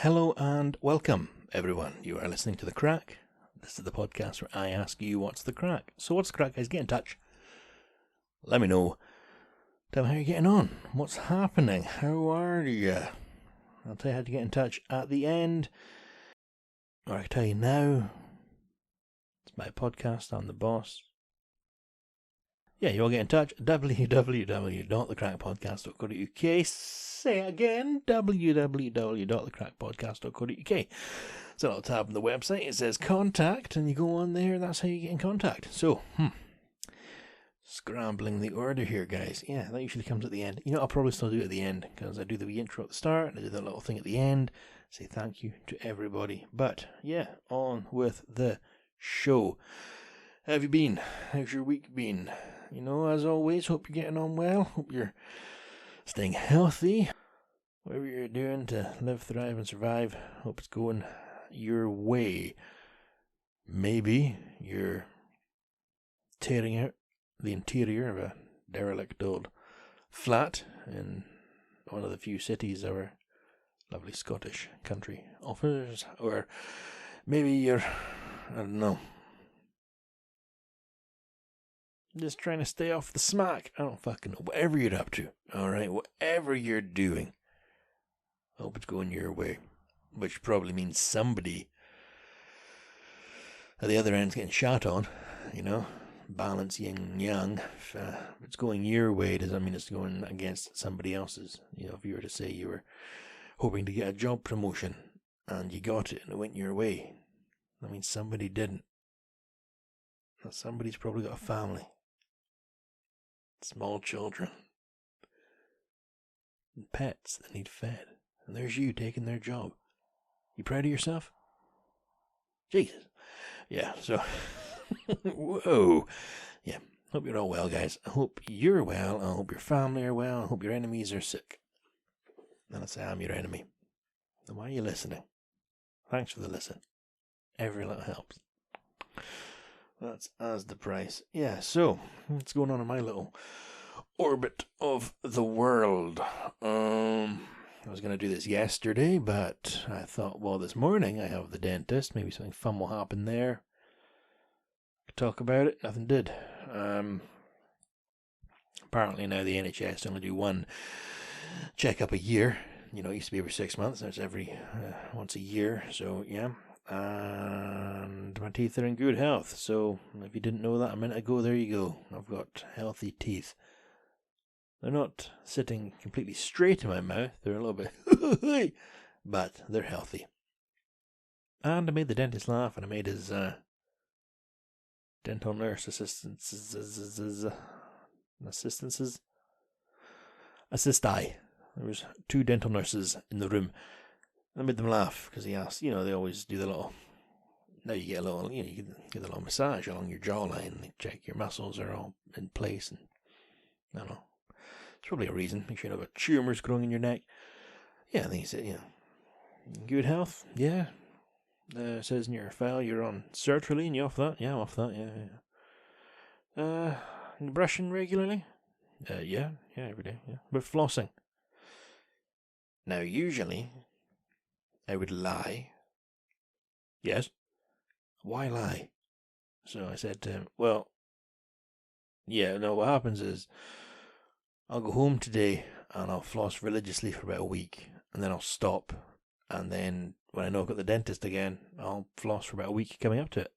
Hello and welcome, everyone. You are listening to The Crack. This is the podcast where I ask you what's the crack. So what's the crack, guys? Get in touch. Let me know. Tell me how you're getting on. What's happening? How are you? I'll tell you how to get in touch at the end. Or I can tell you now. It's my podcast. I'm the boss. Yeah, you all get in touch. www.thecrackpodcast.co.uk. Say it again. www.thecrackpodcast.co.uk. It's a little tab on the website. It says contact, and you go on there. That's how you get in contact. So, scrambling the order here, guys. Yeah, that usually comes at the end. You know, I'll probably still do it at the end, because I do the wee intro at the start, and I do that little thing at the end. Say thank you to everybody. But, yeah, on with the show. How have you been? How's your week been? You know, as always, hope you're getting on well. Hope you're staying healthy. Whatever you're doing to live, thrive, and survive, hope it's going your way. Maybe you're tearing out the interior of a derelict old flat in one of the few cities our lovely Scottish country offers. Or maybe you're, I don't know, just trying to stay off the smack. I don't fucking know. Whatever you're up to, alright? Whatever you're doing, hope it's going your way. Which probably means somebody at the other end's getting shot on, you know? Balance yin and yang. If it's going your way, does that mean it's going against somebody else's? You know, if you were to say you were hoping to get a job promotion and you got it and it went your way, that means somebody didn't. And somebody's probably got a family. Small children. And pets that need fed. And there's you taking their job. You proud of yourself? Jesus. Yeah, so... Whoa. Yeah, hope you're all well, guys. I hope you're well. I hope your family are well. I hope your enemies are sick. And let's say I'm your enemy. Then why are you listening? Thanks for the listen. Every little helps. That's as the price. Yeah, so, what's going on in my little orbit of the world? I was going to do this yesterday, but I thought, well, this morning I have the dentist. Maybe something fun will happen there. Could talk about it. Nothing did. Apparently now the NHS only do one checkup a year. You know, it used to be every 6 months. Now it's every once a year. So, yeah. And my teeth are in good health. So, if you didn't know that a minute ago, there you go. I've got healthy teeth. They're not sitting completely straight in my mouth. They're a little bit, but they're healthy. And I made the dentist laugh, and I made his dental nurse assistances. There was 2 dental nurses in the room. I made them laugh because he asked, you know, they always do the little, now you get a little, you know, you get a little massage along your jawline. They check your muscles are all in place, and I don't know. It's probably a reason. Make sure you don't have tumours growing in your neck. Yeah, I think he said, you know, good health. Yeah. Says in your file you're on sertraline. You off that? Yeah, I'm off that. Yeah. Brushing regularly? Yeah, every day. Yeah, but flossing. Now, usually, I would lie. Yes. Why lie? So I said to him, well, yeah, no, what happens is, I'll go home today and I'll floss religiously for about a week, and then I'll stop, and then when I know I've got the dentist again, I'll floss for about a week coming up to it.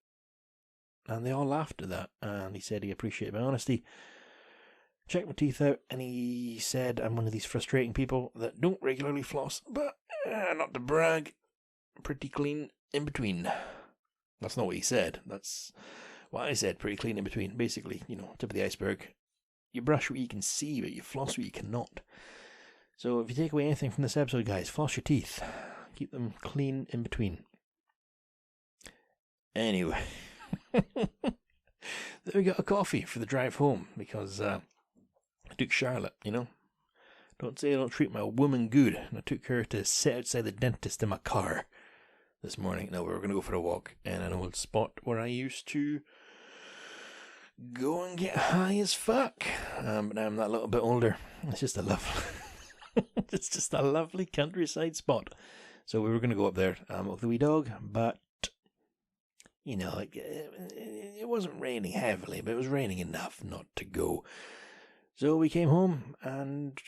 And they all laughed at that, and he said he appreciated my honesty. Checked my teeth out, and he said I'm one of these frustrating people that don't regularly floss, but not to brag, pretty clean in between. That's not what he said. That's what I said, pretty clean in between. Basically, you know, tip of the iceberg. You brush what you can see, but you floss what you cannot. So if you take away anything from this episode, guys, floss your teeth. Keep them clean in between. Anyway. Then we got a coffee for the drive home, because I took Charlotte, you know. Don't say I don't treat my woman good. And I took her to sit outside the dentist in my car this morning. Now we were going to go for a walk in an old spot where I used to go and get high as fuck. But now I'm that little bit older. It's just a lovely countryside spot. So we were going to go up there with the wee dog, but, you know, like, it wasn't raining heavily, but it was raining enough not to go. So we came home and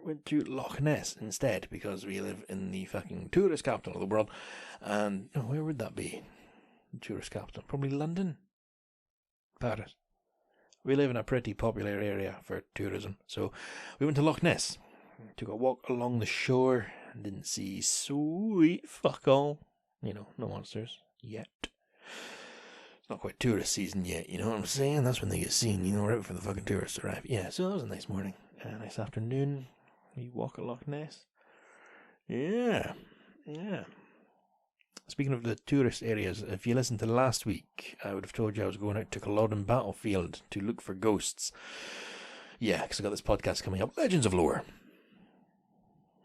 went to Loch Ness instead, because we live in the fucking tourist capital of the world. And where would that be? Tourist capital? Probably London? Paris. We live in a pretty popular area for tourism. So we went to Loch Ness. Took a walk along the shore. Didn't see sweet fuck all. No monsters. Yet. It's not quite tourist season yet, you know what I'm saying? That's when they get seen, right before the fucking tourists arrive. Yeah, so that was a nice morning. A nice afternoon. We walk at Loch Ness. Yeah. Speaking of the tourist areas, if you listened to last week, I would have told you I was going out to Culloden Battlefield to look for ghosts. Yeah, because I got this podcast coming up, Legends of Lore.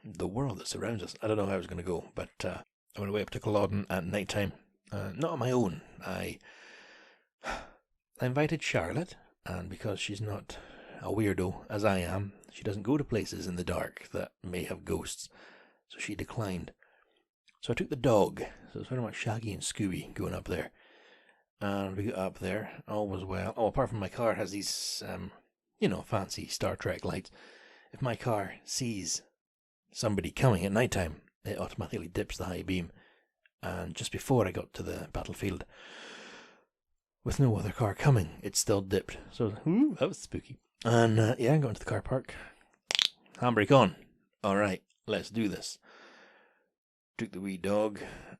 The world that surrounds us. I don't know how I was going to go, but I went away up to Culloden at night time. Not on my own. I invited Charlotte, and because she's not a weirdo as I am, she doesn't go to places in the dark that may have ghosts, so she declined. So I took the dog, so it's very much Shaggy and Scooby going up there. And we got up there, all was well. Oh, apart from my car has these, fancy Star Trek lights. If my car sees somebody coming at night time, it automatically dips the high beam. And just before I got to the battlefield, with no other car coming, it still dipped. So, that was spooky. And, I got into the car park. Handbrake on. Alright, let's do this. Took the wee dog,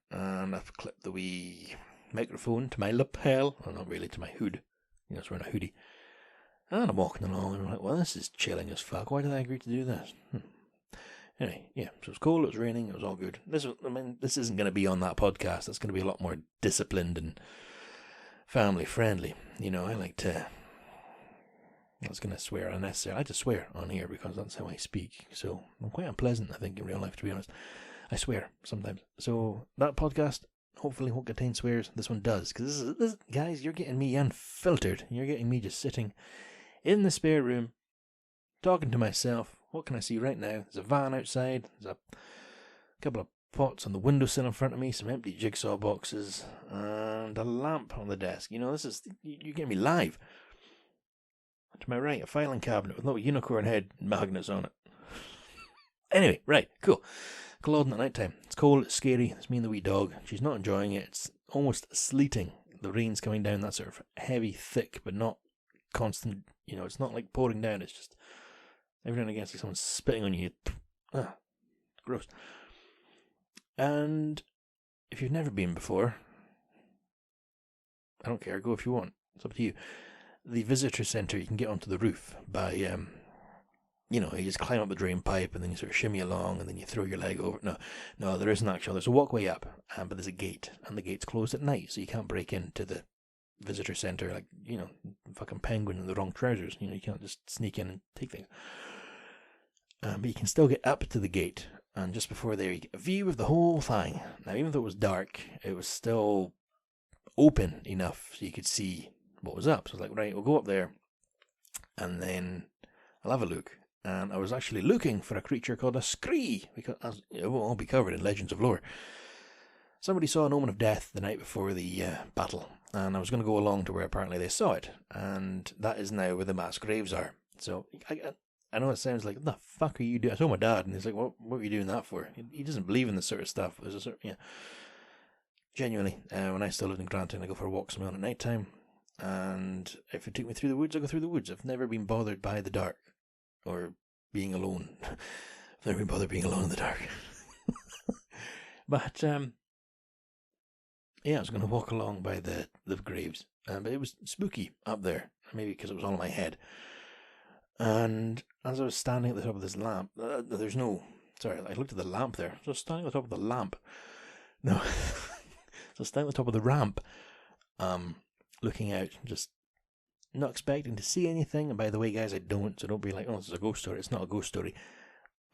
and I've clipped the wee microphone to my lapel. Well, not really, to my hood. I was wearing a hoodie. And I'm walking along, and I'm like, well, this is chilling as fuck. Why did I agree to do this? Anyway, yeah, so it was cold, it was raining, it was all good. This isn't going to be on that podcast. It's going to be a lot more disciplined and family friendly. I like to... I was going to swear unnecessarily. I like to swear on here because that's how I speak. So I'm quite unpleasant, I think, in real life, to be honest. I swear sometimes. So that podcast hopefully won't contain swears. This one does. Because this, guys, you're getting me unfiltered. You're getting me just sitting in the spare room, talking to myself. What can I see right now? There's a van outside. There's a couple of pots on the windowsill in front of me. Some empty jigsaw boxes. And a lamp on the desk. You're getting me live. To my right, a filing cabinet with little unicorn head magnets on it. Anyway, right, cool. Culloden at night time. It's cold, it's scary. It's me and the wee dog. She's not enjoying it. It's almost sleeting. The rain's coming down, that sort of heavy, thick, but not constant. It's not like pouring down. It's just every now and again, it's like someone's spitting on you. Gross. And if you've never been before, I don't care. Go if you want. It's up to you. The visitor centre, you can get onto the roof by, you just climb up the drain pipe and then you sort of shimmy along and then you throw your leg over. No, there isn't actually. There's a walkway up, but there's a gate, and the gate's closed at night, so you can't break into the visitor centre like, fucking penguin in the wrong trousers. You can't just sneak in and take things. But you can still get up to the gate, and just before there you get a view of the whole thing. Now, even though it was dark, it was still open enough so you could see what was up. So I was like, right, we'll go up there, and then I'll have a look. And I was actually looking for a creature called a scree, because it will all be covered in Legends of Lore. Somebody saw an omen of death the night before the battle, and I was going to go along to where apparently they saw it, and that is now where the mass graves are. So I know it sounds like, what the fuck are you doing? I told my dad, and he's like, what are you doing that for? He doesn't believe in this sort of stuff. There's a sort, Genuinely, when I still lived in Granton, I go for walks on my own at night time, and if it took me through the woods, I go through the woods. I've never been bothered by the dark. Or being alone. I've never been bothered being alone in the dark. But, I was going to walk along by the graves. But it was spooky up there. Maybe because it was all in my head. And as I was standing at the top of this lamp, I looked at the lamp there. So I was standing at the top of the lamp. No. So I was standing at the top of the ramp, looking out, just not expecting to see anything. And by the way, guys, I don't, so don't be like, oh, this is a ghost story. It's not a ghost story.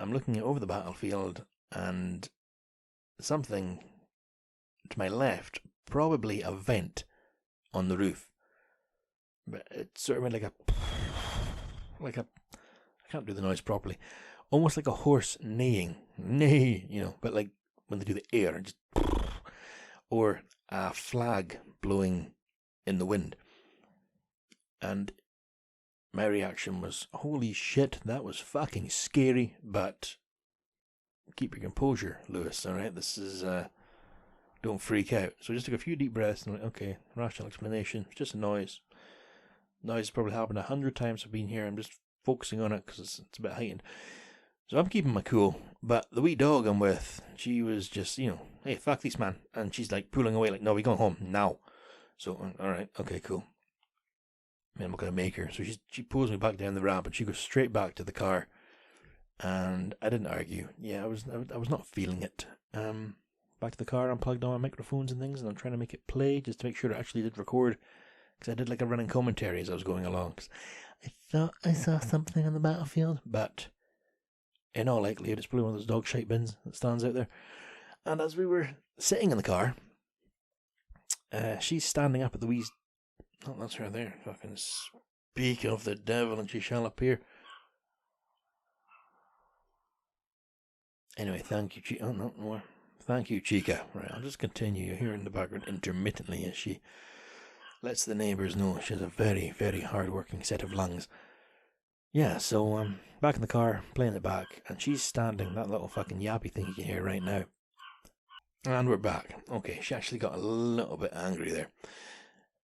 I'm looking over the battlefield, and something to my left, probably a vent on the roof. But it sort of went like a, I can't do the noise properly. almost like a horse neighing, neigh, but like when they do the air, just, or a flag blowing in the wind. And my reaction was, holy shit, that was fucking scary, but keep your composure, Lewis, alright? This is, don't freak out. So I just took a few deep breaths and went, okay, rational explanation, it's just a noise. Noise has probably happened 100 times I've been here. I'm just focusing on it because it's a bit heightened. So I'm keeping my cool, but the wee dog I'm with, she was just, hey, fuck this, man. And she's like pulling away, like, no, we're going home now. So, alright, okay, cool. I'm not going to make her. So she pulls me back down the ramp and she goes straight back to the car. And I didn't argue. Yeah, I was not feeling it. Back to the car, unplugged all my microphones and things, and I'm trying to make it play just to make sure it actually did record. Because I did like a running commentary as I was going along. Cause I thought I saw something on the battlefield, but in all likelihood, it's probably one of those dog shite bins that stands out there. And as we were sitting in the car, she's standing up at the wee... Oh, that's her there. Fucking speak of the devil and she shall appear. Anyway, thank you, Chica. Oh, no more. Thank you, Chica. Right, I'll just continue. You hear in the background intermittently as she lets the neighbours know she has a very, very hard-working set of lungs. Yeah, so back in the car, playing it back, and she's standing, that little fucking yappy thing you can hear right now. And we're back. Okay, she actually got a little bit angry there.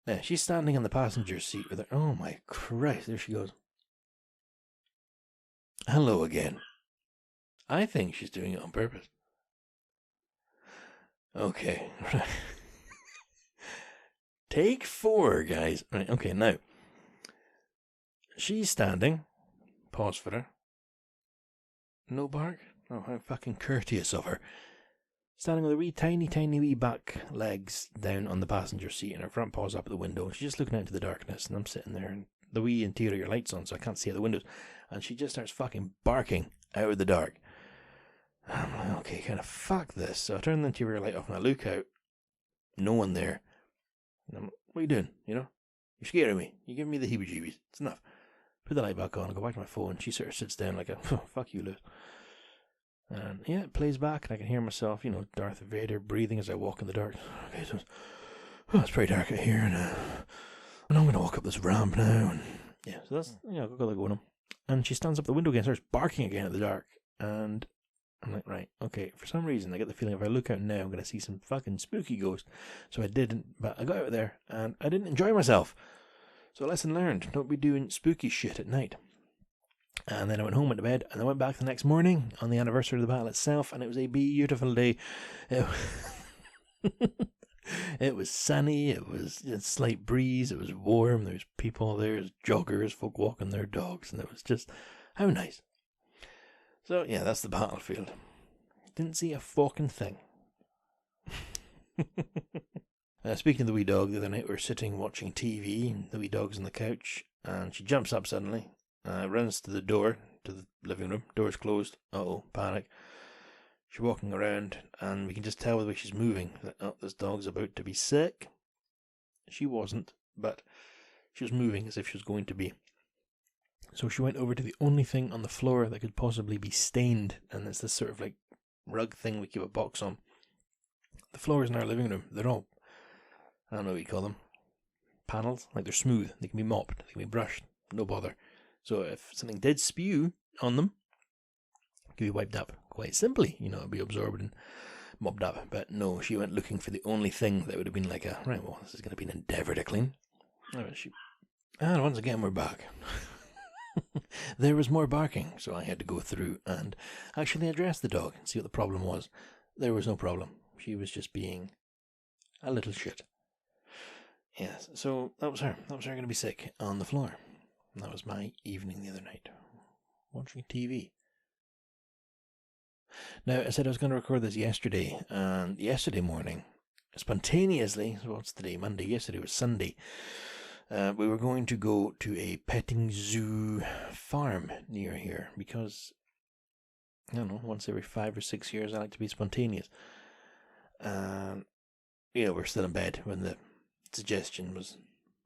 Now, she's standing in the passenger seat with her... Oh my Christ, there she goes. Hello again. I think she's doing it on purpose. Okay. Take 4, guys. Right, okay, now. She's standing. Pause for her. No bark? Oh, how fucking courteous of her. Standing with her wee tiny wee back legs down on the passenger seat and her front paws up at the window. She's just looking out into the darkness and I'm sitting there and the wee interior lights on so I can't see out the windows. And she just starts fucking barking out of the dark. I'm like, okay, kind of fuck this. So I turn the interior light off and I look out. No one there. And I'm like, what are you doing? You're scaring me. You're giving me the heebie-jeebies. It's enough. Put the light back on. I go back to my phone. She sort of sits down like a, fuck you, Liz. And yeah, it plays back and I can hear myself, Darth Vader breathing as I walk in the dark. Okay, so it's pretty dark out here and I'm going to walk up this ramp now. And yeah, so that's, I've got that going on. And she stands up the window again, starts barking again at the dark. And I'm like, right, okay, for some reason I get the feeling if I look out now I'm going to see some fucking spooky ghost. So I didn't, but I got out there and I didn't enjoy myself. So lesson learned, don't be doing spooky shit at night. And then I went home, went to bed, and I went back the next morning on the anniversary of the battle itself, and it was a beautiful day. It was sunny, it was a slight breeze, it was warm, there was people there, there was joggers, folk walking their dogs, and it was just, how nice. So, yeah, that's the battlefield. Didn't see a fucking thing. Speaking of the wee dog, the other night we were sitting watching TV, and the wee dog's on the couch, and she jumps up suddenly, runs to the door, to the living room, door's closed, panic. She's walking around, and we can just tell by the way she's moving that, this dog's about to be sick. She wasn't, but she was moving as if she was going to be. So she went over to the only thing on the floor that could possibly be stained, and it's this sort of like rug thing we keep a box on. The floors in our living room, they're all, I don't know what you call them, panels, like they're smooth, they can be mopped, they can be brushed, no bother. So if something did spew on them, it could be wiped up quite simply, it'd be absorbed and mopped up. But no, she went looking for the only thing that would have been like right, well, this is going to be an endeavour to clean. And once again, we're back. There was more barking, so I had to go through and actually address the dog and see what the problem was. There was no problem. She was just being a little shit. Yes, so that was her. That was her going to be sick on the floor. And that was my evening the other night, watching TV. Now, I said I was going to record this yesterday, and yesterday morning, spontaneously, so what's the day? Monday. Yesterday was Sunday. We were going to go to a petting zoo farm near here because, I don't know, once every 5 or 6 years I like to be spontaneous. And, we're still in bed when the suggestion was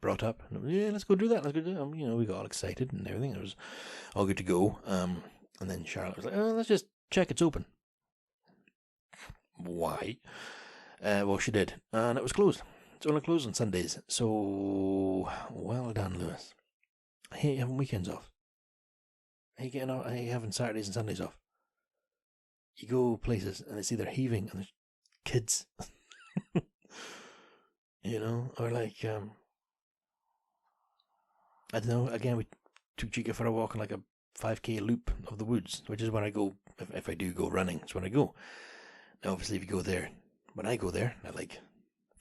brought up. And let's go do that, let's go do that. We got all excited and everything. It was all good to go. And then Charlotte was like, oh, let's just check it's open. Why? Well, she did. And it was closed. It's only closed on Sundays. So, well done, Lewis. I hate having weekends off. I hate having Saturdays and Sundays off. You go places and it's either heaving and there's kids. You know, or like, I don't know, again, we took Chica for a walk on like a 5k loop of the woods, which is when I go, if I do go running, it's when I go. Now, obviously, if you go there, when I go there at like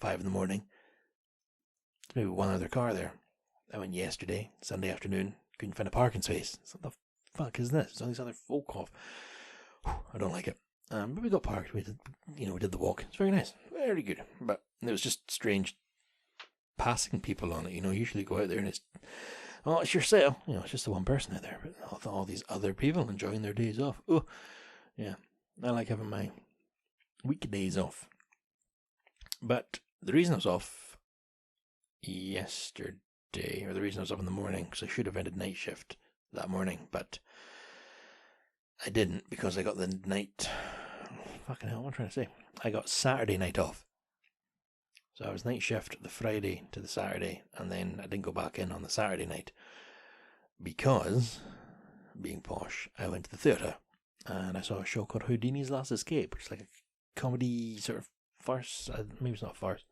5 in the morning, there's maybe one other car there. I went yesterday, Sunday afternoon, couldn't find a parking space. So what the fuck is this? There's all these other folk off. I don't like it. But we got parked. We did the walk. It's very nice, very good. But it was just strange passing people on it. You usually go out there and it's your sale. It's just the one person out there. But all these other people enjoying their days off. Oh, yeah. I like having my weekdays off. But the reason I was off yesterday, or the reason I was up in the morning, because I should have ended night shift that morning, but I didn't because I got the night. Fucking hell, what am I trying to say? I got Saturday night off. So I was night shift the Friday to the Saturday, and then I didn't go back in on the Saturday night because, being posh, I went to the theatre and I saw a show called Houdini's Last Escape, which is like a comedy sort of farce. Maybe it's not a farce.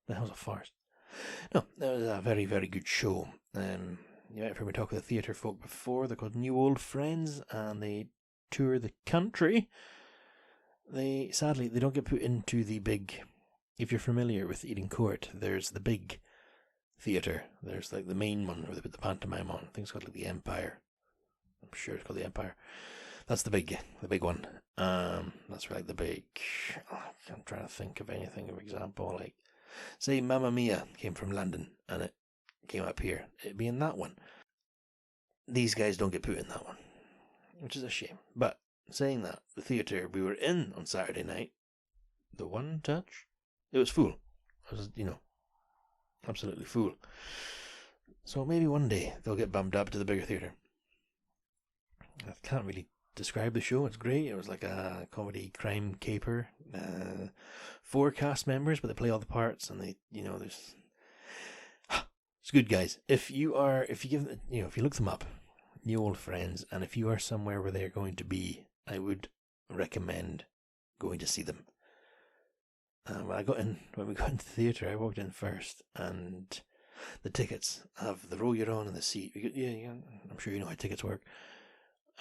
The hell's a farce? No, it was a very, very good show. You might have heard me talk with the theatre folk before. They're called New Old Friends, and they tour the country. Sadly, they don't get put into the big. If you're familiar with Eden Court, there's the big theatre. There's like the main one where they put the pantomime on. I think it's called like the Empire. I'm sure it's called the Empire. That's the big one. That's like the big. I'm trying to think of anything of example. Like, say, Mamma Mia came from London and it came up here. It'd be in that one. These guys don't get put in that one, which is a shame. But saying that, the theatre we were in on Saturday night, the One Touch, it was full. It was, absolutely full. So maybe one day they'll get bumped up to the bigger theatre. I can't really describe the show. It's great. It was like a comedy crime caper. 4 cast members, but they play all the parts, and they, there's. It's good, guys. If you look them up, New Old Friends, and if you are somewhere where they're going to be, I would recommend going to see them. When we got into the theatre, I walked in first, and the tickets have the row you're on and the seat. Yeah, I'm sure you know how tickets work.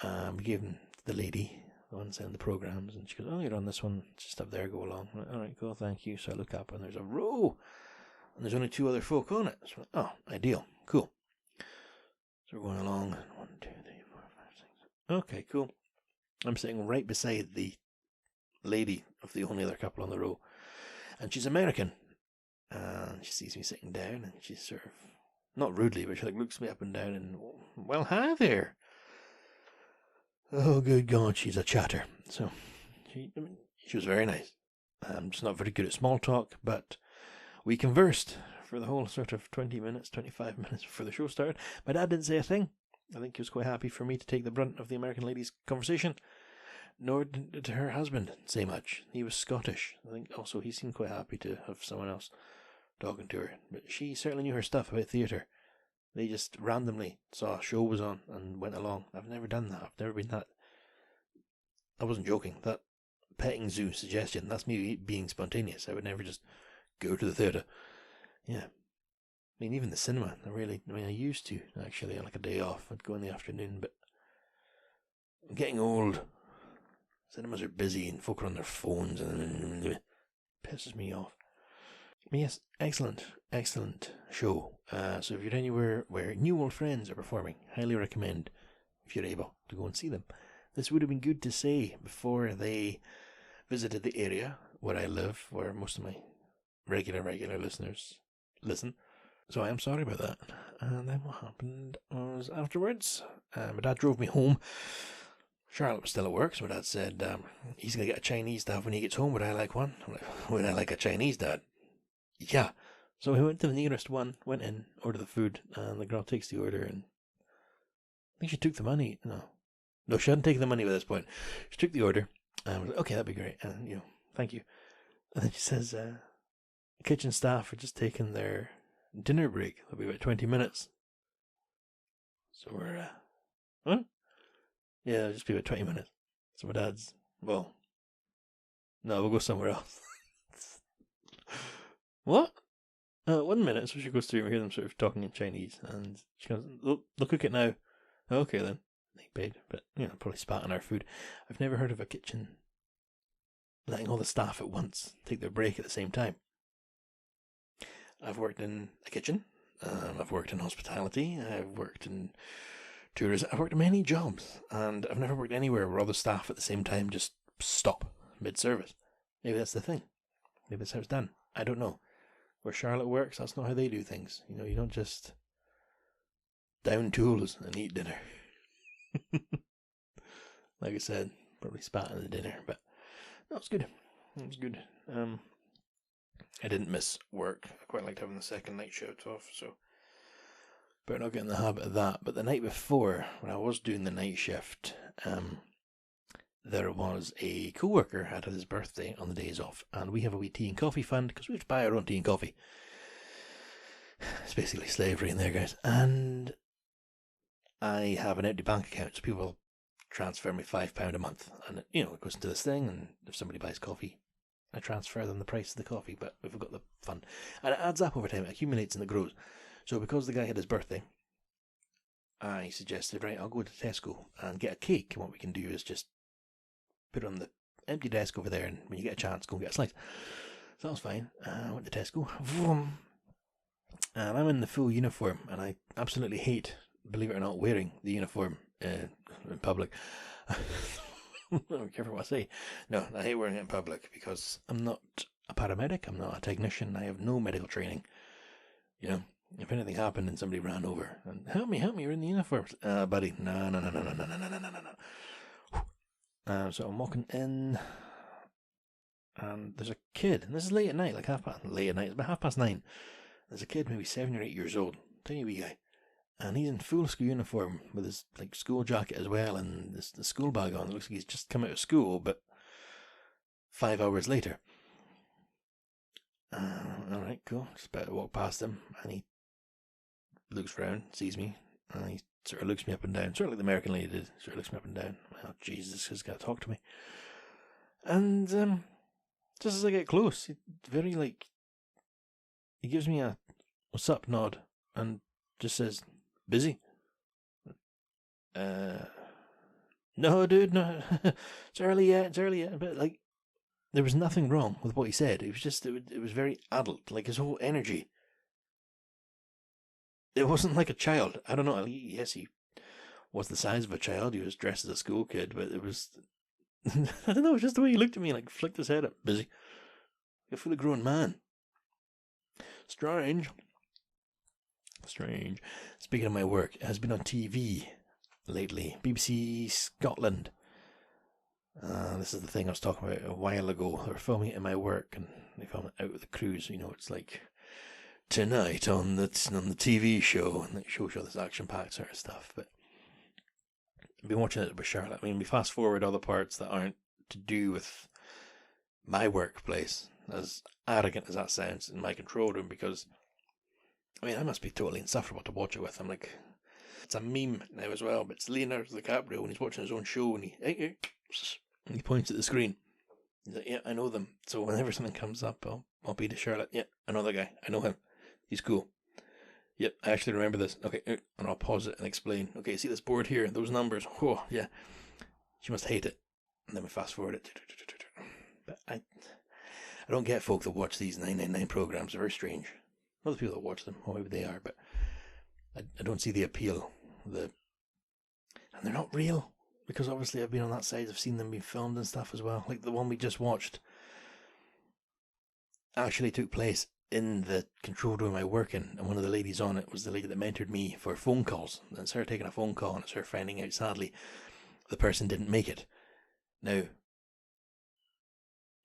We gave them to the lady, the one sending the programs, and she goes, "Oh, you're on this one, it's just up there, go along." I'm like, all right, cool, thank you. So I look up, and there's a row, and there's only 2 other folk on it. So, ideal, cool. So we're going along, 1, 2, 3, 4, 5, 6. Okay, cool. I'm sitting right beside the lady of the only other couple on the row, and she's American, and she sees me sitting down, and she's sort of, not rudely, but she looks me up and down, and, well, hi there. Oh, good God, she's a chatter. So, she was very nice. I'm just not very good at small talk, but we conversed for the whole sort of 20 minutes, 25 minutes before the show started. My dad didn't say a thing. I think he was quite happy for me to take the brunt of the American lady's conversation. Nor did her husband say much. He was Scottish. I think also he seemed quite happy to have someone else talking to her. But she certainly knew her stuff about theatre. They just randomly saw a show was on and went along. I've never done that. I've never been that. I wasn't joking. That petting zoo suggestion, that's me being spontaneous. I would never just go to the theatre. Yeah. I mean, even the cinema, I used to, actually, on like a day off. I'd go in the afternoon, but I'm getting old. Cinemas are busy and folk are on their phones and it pisses me off. But yes, excellent show. So if you're anywhere where New Old Friends are performing, highly recommend, if you're able, to go and see them. This would have been good to say before they visited the area where I live, where most of my regular listeners listen. So I am sorry about that. And then what happened was afterwards, my dad drove me home. Charlotte was still at work, so my dad said he's going to get a Chinese to have when he gets home. Would I like one? I'm like, would I like a Chinese, Dad? Yeah. So we went to the nearest one, went in, ordered the food, and the girl takes the order, and I think she took the money. No, No, she hadn't taken the money by this point. She took the order and was like, okay, that'd be great. And, thank you. And then she says, kitchen staff are just taking their dinner break. It'll be about 20 minutes. So we're, huh? Yeah, it'll just be about 20 minutes. So my dad's, well, no, we'll go somewhere else. What? 1 minute. So she goes through and we hear them sort of talking in Chinese. And she goes, they'll cook it now. Okay then. They paid, but probably spat on our food. I've never heard of a kitchen letting all the staff at once take their break at the same time. I've worked in a kitchen. I've worked in hospitality. I've worked in tourism. I've worked in many jobs, and I've never worked anywhere where all the staff at the same time just stop mid-service. Maybe that's the thing. Maybe that's how it's done. I don't know. Where Charlotte works, that's not how they do things. You don't just down tools and eat dinner. Like I said, probably spat in the dinner, but no, it's good. It was good. I didn't miss work. I quite liked having the second night shift off, so better not get in the habit of that. But the night before, when I was doing the night shift, there was a co-worker had his birthday on the days off, and we have a wee tea and coffee fund because we have to buy our own tea and coffee. It's basically slavery in there, guys. And I have an empty bank account, so people transfer me £5 a month, and it goes into this thing, and if somebody buys coffee, I transfer them the price of the coffee, but we've got the fund. And it adds up over time, it accumulates and it grows. So because the guy had his birthday, I suggested, right, I'll go to Tesco and get a cake, and what we can do is just put it on the empty desk over there, and when you get a chance, go and get a slice. So that was fine. I went to Tesco, and I'm in the full uniform, and I absolutely hate, believe it or not, wearing the uniform in public. Be careful what I say. No, I hate wearing it in public because I'm not a paramedic, I'm not a technician, I have no medical training. If anything happened and somebody ran over and help me, you're in the uniform. Buddy, no. So I'm walking in, and there's a kid, and this is late at night, it's about 9:30. There's a kid, maybe 7 or 8 years old, tiny wee guy, and he's in full school uniform with his school jacket as well, and the school bag on. It looks like he's just come out of school, but 5 hours later. All right, cool. Just about to walk past him, and he looks round, sees me, and he sort of looks me up and down, sort of like the American lady did. Sort of looks me up and down. Oh, Jesus, he's got to talk to me. And just as I get close, he gives me a "what's up" nod, and just says, "Busy?" No, dude, no. It's early yet. But there was nothing wrong with what he said. It was just, it was very adult. His whole energy. It wasn't like a child. I don't know. Yes, he was the size of a child. He was dressed as a school kid, but it was, I don't know, it was just the way he looked at me, flicked his head up. Busy. A fully grown man. Strange. Speaking of my work, it has been on TV lately. BBC Scotland. This is the thing I was talking about a while ago. They were filming it in my work, and they filmed it out with the crews. It's like tonight on the TV show, and it shows you all this action-packed sort of stuff. But I've been watching it with Charlotte. We fast forward all the parts that aren't to do with my workplace, as arrogant as that sounds, in my control room, because I must be totally insufferable to watch it with. I'm like, it's a meme now as well, but it's Leonardo DiCaprio when he's watching his own show, and he points at the screen. He's like, yeah, I know them. So whenever something comes up, I'll be to Charlotte. Yeah, I know the guy. I know him. He's cool. Yep, I actually remember this. Okay, and I'll pause it and explain. Okay, see this board here? Those numbers. Oh, yeah. She must hate it. And then we fast forward it. But I don't get folk that watch these 999 programs. They're very strange. Other people that watch them, or maybe they are, but I don't see the appeal. And they're not real, because obviously I've been on that side. I've seen them being filmed and stuff as well. Like the one we just watched actually took place in the control room I work in, and one of the ladies on it was the lady that mentored me for phone calls. And it's her taking a phone call, and it's her finding out, sadly, the person didn't make it. Now,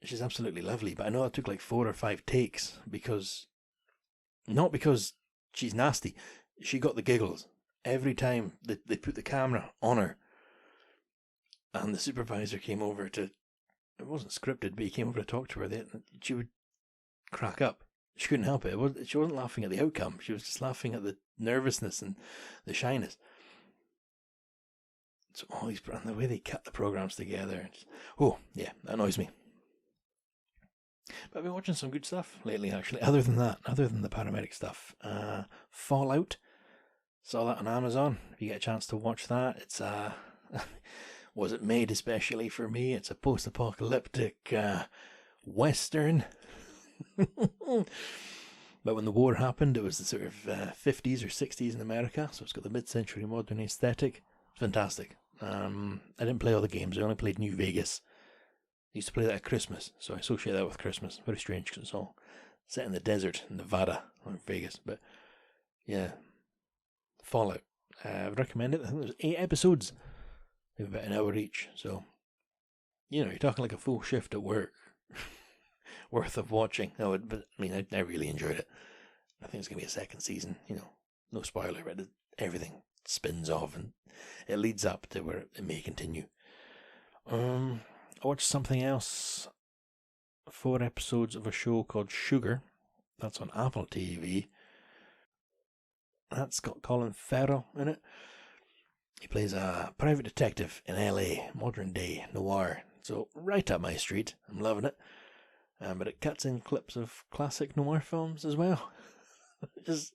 she's absolutely lovely, but I know it took 4 or 5 takes, not because she's nasty. She got the giggles every time they put the camera on her. And the supervisor came over to, it wasn't scripted, but he came over to talk to her. She would crack up. She couldn't help it. She wasn't laughing at the outcome. She was just laughing at the nervousness and the shyness. So all these, and the way they cut the programs together. Oh, yeah, that annoys me. But I've been watching some good stuff lately, actually. Other than the paramedic stuff. Fallout. Saw that on Amazon. If you get a chance to watch that, it's was it made especially for me? It's a post-apocalyptic western. But when the war happened, it was the sort of 50s or 60s in America, so it's got the mid-century modern aesthetic. It's fantastic. I didn't play all the games. I only played New Vegas. I used to play that at Christmas, so I associate that with Christmas. Very strange, because it's all set in the desert in Nevada or Vegas. But yeah, Fallout. I would recommend it. I think there's 8 episodes. They have about an hour each, so you're talking like a full shift at work worth of watching. But I mean, I really enjoyed it. I think it's gonna be a second season. No spoiler, but everything spins off and it leads up to where it may continue. I watched something else. 4 episodes of a show called Sugar. That's on Apple TV. That's got Colin Farrell in it. He plays a private detective in LA, modern day noir. So right up my street. I'm loving it. But it cuts in clips of classic noir films as well. It's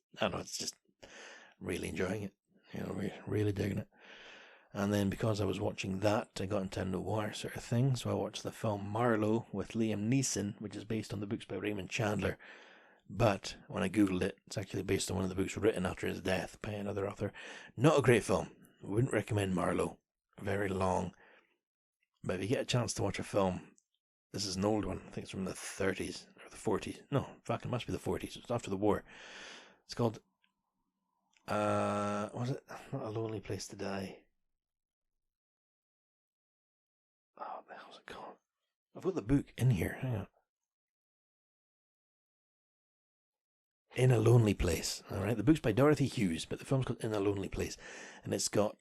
just really enjoying it. Really digging it. And then because I was watching that, I got into a noir sort of thing. So I watched the film Marlowe with Liam Neeson, which is based on the books by Raymond Chandler. But when I googled it, it's actually based on one of the books written after his death by another author. Not a great film. Wouldn't recommend Marlowe. Very long. But if you get a chance to watch a film, this is an old one. I think it's from the 30s or the 40s. No, in fact, it must be the 40s. It's after the war. It's called, was it? Not A Lonely Place to Die. Oh, what the hell's it called? I've got the book in here. Hang on. In a Lonely Place. All right, the book's by Dorothy Hughes, but the film's called In a Lonely Place, and it's got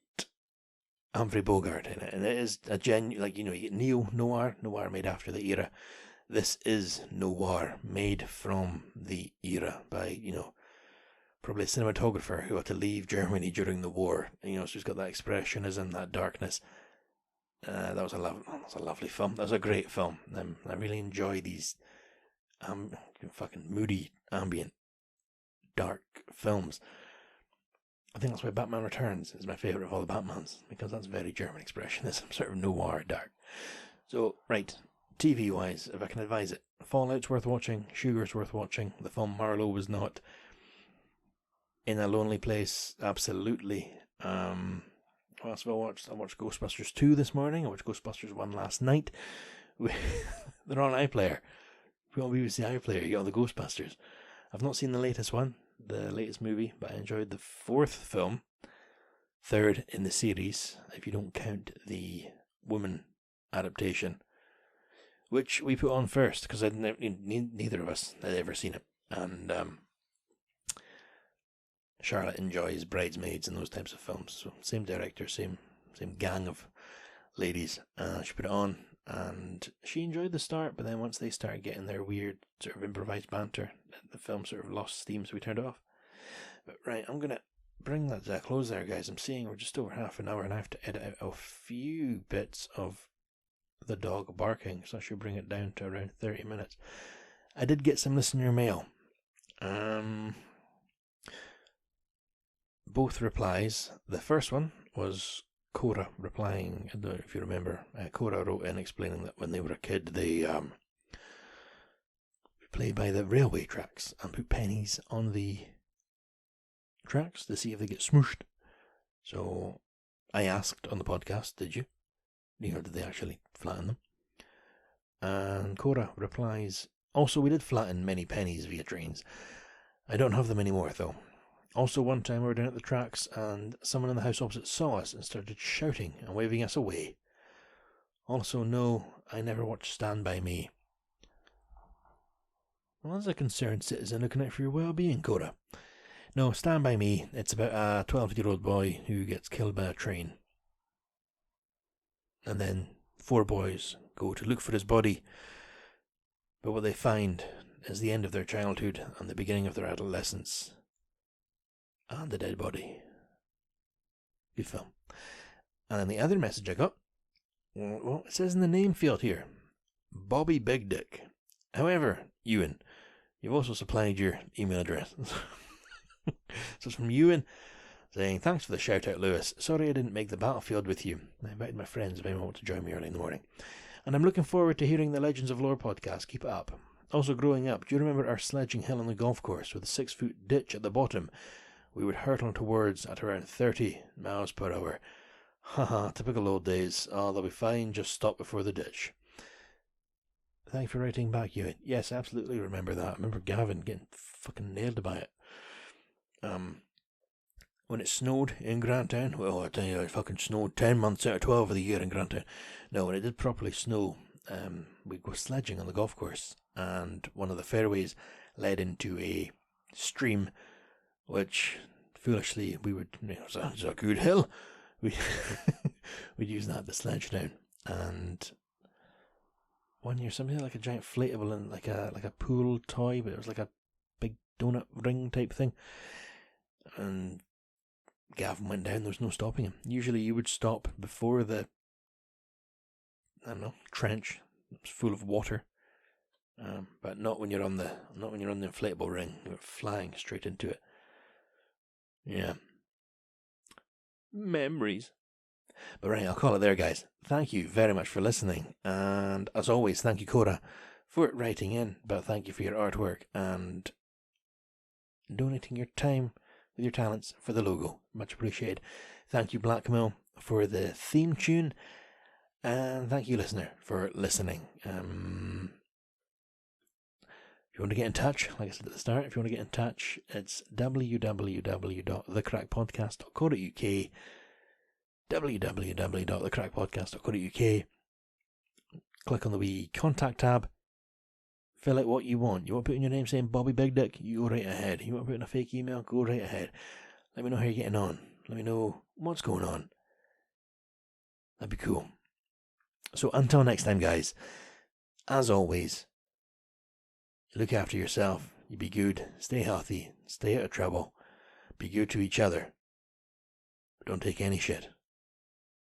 Humphrey Bogart in it, and it is a genuine, you get neo-noir, noir made after the era. This is noir made from the era by, probably a cinematographer who had to leave Germany during the war. So he's got that expressionism, that darkness. That was a lovely film. That was a great film. I really enjoy these fucking moody, ambient, dark films. I think that's why Batman Returns is my favourite of all the Batmans, because that's very German expressionism, sort of noir, dark. So, right, TV-wise, if I can advise it, Fallout's worth watching, Sugar's worth watching, the film Marlowe was not. In a Lonely Place, absolutely. What else have I watched? I watched Ghostbusters 2 this morning, I watched Ghostbusters 1 last night. They're on iPlayer. If you want BBC iPlayer, you got the Ghostbusters. I've not seen the latest one, the latest movie, but I enjoyed the 4th film, 3rd in the series, if you don't count the woman adaptation, which we put on first, because neither of us had ever seen it, and Charlotte enjoys Bridesmaids and those types of films, so same director, same gang of ladies. She put it on, and she enjoyed the start, but then once they started getting their weird sort of improvised banter, the film sort of lost steam, so we turned it off. But right, I'm going to bring that to a close there, guys. I'm seeing we're just over half an hour, and I have to edit out a few bits of the dog barking, so I should bring it down to around 30 minutes. I did get some listener mail. Both replies. The first one was Cora replying. I don't know if you remember. Cora wrote in explaining that when they were a kid, they played by the railway tracks and put pennies on the tracks to see if they get smooshed. So I asked on the podcast, did you? Did they actually flatten them? And Cora replies, also we did flatten many pennies via trains. I don't have them anymore though. Also, one time we were down at the tracks and someone in the house opposite saw us and started shouting and waving us away. Also, no, I never watched Stand By Me. Well, as a concerned citizen looking out for your well-being, Cora. No, Stand By Me, it's about a 12-year-old boy who gets killed by a train. And then 4 boys go to look for his body. But what they find is the end of their childhood and the beginning of their adolescence. And the dead body. Good film. And then the other message I got, well, it says in the name field here, Bobby Big Dick. However, Ewan, you've also supplied your email address. So it's from Ewan, saying, thanks for the shout out, Lewis. Sorry I didn't make the battlefield with you. I invited my friends if anyone wants to join me early in the morning. And I'm looking forward to hearing the Legends of Lore podcast. Keep it up. Also, growing up, do you remember our sledging hill on the golf course with a 6-foot ditch at the bottom? We would hurtle towards at around 30 miles per hour. Haha, typical old days. Oh, they'll be fine, just stop before the ditch. Thank you for writing back, Ewan. Yes, absolutely remember that. I remember Gavin getting fucking nailed by it. When it snowed in Grantown, well, I tell you, it fucking snowed 10 months out of 12 of the year in Grantown. No, when it did properly snow, we'd go sledging on the golf course, and one of the fairways led into a stream, which, foolishly, we would, it was a good hill. We'd use that to sledge down. And one year, something like a giant inflatable and like a pool toy, but it was like a big donut ring type thing. And Gavin went down, there was no stopping him. Usually you would stop before the, trench. It was full of water. But not when you're on the inflatable ring. You're flying straight into it. Yeah. Memories. But right, I'll call it there, guys. Thank you very much for listening. And as always, thank you, Cora, for writing in. But thank you for your artwork and donating your time with your talents for the logo. Much appreciated. Thank you, Blackmill, for the theme tune. And thank you, listener, for listening. If you want to get in touch, like I said at the start, if you want to get in touch, it's www.thecrackpodcast.co.uk, www.thecrackpodcast.co.uk. Click on the wee contact tab, fill out what you want. You want to put in your name saying Bobby Big Dick, you go right ahead. You want to put in a fake email, go right ahead. Let me know how you're getting on. Let me know what's going on. That'd be cool. So until next time, guys, as always, look after yourself. You be good, stay healthy, stay out of trouble, be good to each other. Don't take any shit.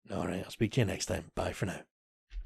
Alright, I'll speak to you next time. Bye for now.